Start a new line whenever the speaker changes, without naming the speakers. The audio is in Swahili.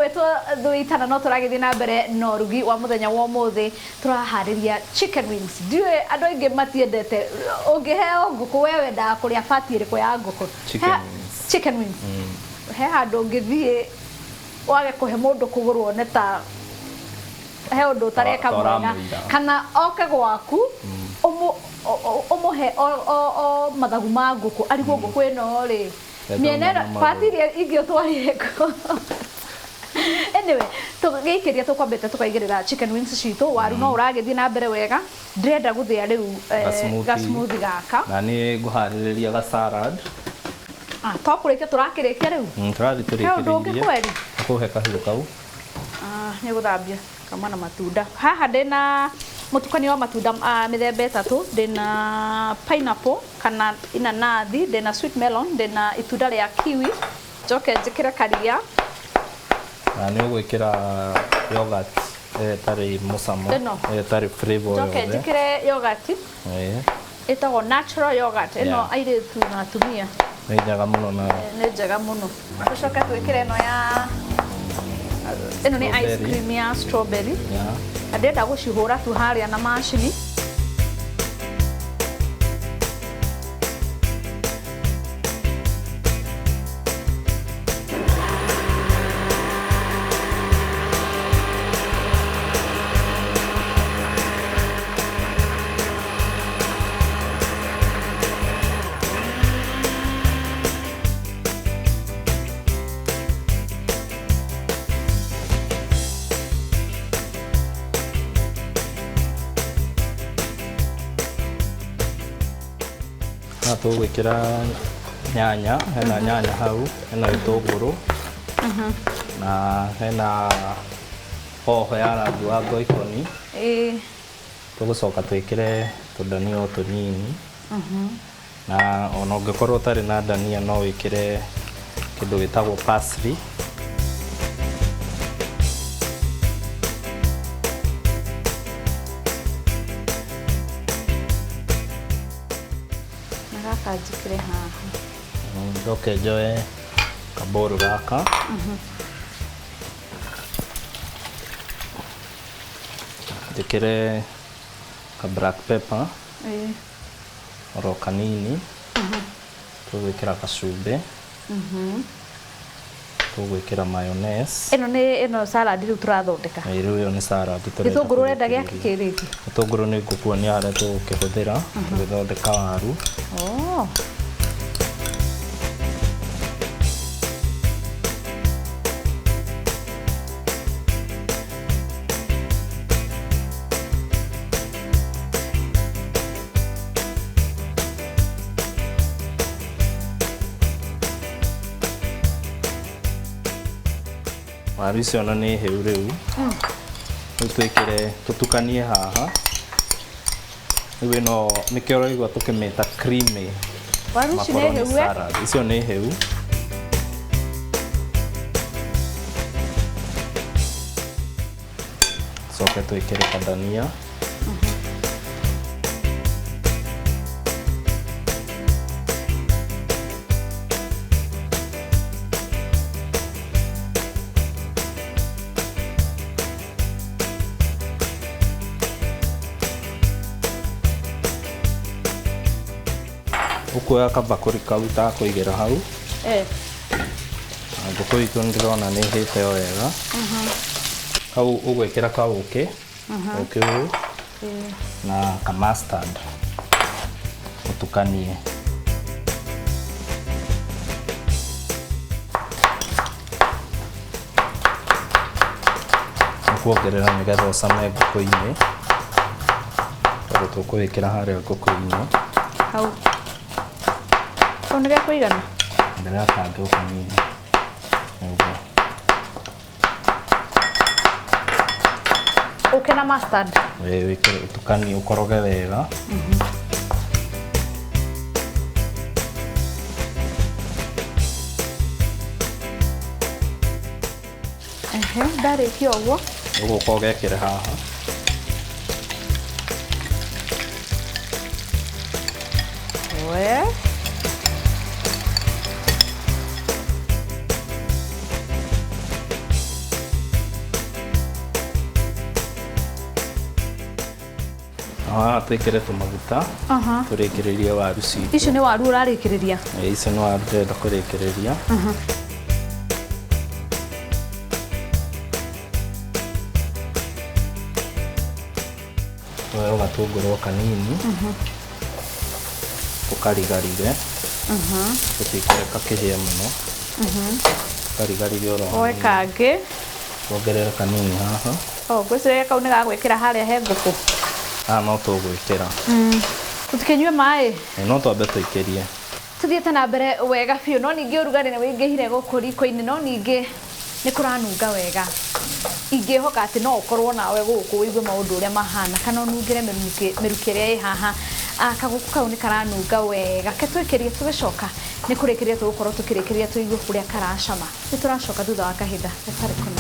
wetwo thuitana no turagithie na mbere no rugi wa muthenya wa muthi turahariria chicken wings ndiwe andu aingi matiendete ungiheo nguku wewe nda kuria pati iriko ya nguku chicken wings he handu ngithie wage kuhe mundu kugurwo neta he undu tareka mwena kana oke gwaku umuhe o mathagu ma nguku arigwo nguku ino ri mienera pati iria ingĩ utwarire ko anyway tugikiria tukwambete tukaigirira chicken wings citu waru no uragithie na mbere wega ndrenda guthia riu smoothie gaka
na ni nguhaririria ga salad
twakurĩkia turakĩrĩkia rĩu
tũrathi tũrĩkĩrĩirie kuhe kahiũ kau
nĩ gũthambia kama na matunda haha ndĩna mũtukanio wa matunda mĩthemba ĩtatũ ndĩna pineapple kana inanathi ndĩna sweet melon ndĩna itunda rĩa kiwi njoke njĩkĩre karia
na nĩ ũgwĩkĩra yogurt tarĩ mũcamo tarĩ flavor
njoke njĩkĩre yogurt ĩtagwo natural yogurt ĩno airĩtu na atumia
nĩ njega mũno na
nĩ njega mũno tũcoke twĩkĩre ĩno nĩ ice cream ya strawberry ndĩrenda gũcihũra tu harĩa na macini
tũgwĩkĩra nyanya hena nyanya hau hena gĩtũngũrũ na hena hoho ya rangi wa ngoikoni tũgũcoka twĩkĩre tũdania tũnini na ona ũngĩkorwo ũtarĩ na dania no wĩkĩre kĩndũ gĩtagwo parsley
njĩkĩre haha
njoke njoe kaboru gaka njĩkĩre ka black pepper oro kanini tũgwĩkĩra gacumbĩ tũgwĩkĩra mayonnaise
ĩno salad rĩu tũrathondeka
rĩu ĩyo nĩ salad
gĩtũngũrũ ũrenda gĩake kĩrĩki
gĩtũngũrũ nĩ ngũkuonia harĩa tũgũkĩhũthĩra tũgĩthondeka waru waru icio nĩ hĩu rĩu twĩkĩre tũtukanie haha rĩu ĩno nĩkĩo ũraigua tũkĩmĩta creamy
waru ici nĩ hĩu
icio nĩ hĩu coke twĩkĩre kadania ukuoya kabakũri kau takũigĩra hau ngũkũ itũ nĩndĩrona nĩ hĩte o wega kau ũgwĩkĩra kaũkĩ ũkĩ ũyũ na ka mustard ũtukanie ũkuongerera nĩgetha ũcame ngũkũ-inĩ tondũ tũkũwĩkĩra harĩa ngũkũ-inĩ
hau nĩ gĩa kũigana
ndĩrakanga ũkanini ũguo
ũkĩ na mustard
wĩkĩre ũtukanie ũkoroge wega
ndarĩkia ũguo
ũgũka ũgekĩre haha twikire tumaguta turikiririe waru citu.
Icio ni waru urarikiriria?
Icio ni waru ndenda kurikiriria. Tuoya gatunguru kanini tukarigarige tutikire kakihie muno tukarigarige oro
oe kangi
tuongerere kanini haha.
Ngwiciria kau ni gagwikira haria he nguku.
No tugwikira.
Tutikinyue mai?
No twambe tuikirie.
Tuthiete na mbere wega biũ, no ningĩ ũrugarĩ nĩ wĩingĩhire gũkũ riko-inĩ, no ningĩ nĩ kũranunga wega. Ingĩhoka atĩ no ũkorwo nawe gũkũ wĩigue maũndũ ũrĩa mahana, kana ũnungĩre mĩrukĩ ĩrĩa ĩ haha. Kaguku kau nĩ karanunga wega. Ke twĩkĩrie tũgĩcoka nĩ kũrĩkĩria tũgũkorwo tũkĩrĩkĩria tũigue kũrĩa karacama. Nĩ tũracoka thutha wa kahinda gatarĩ kũnene.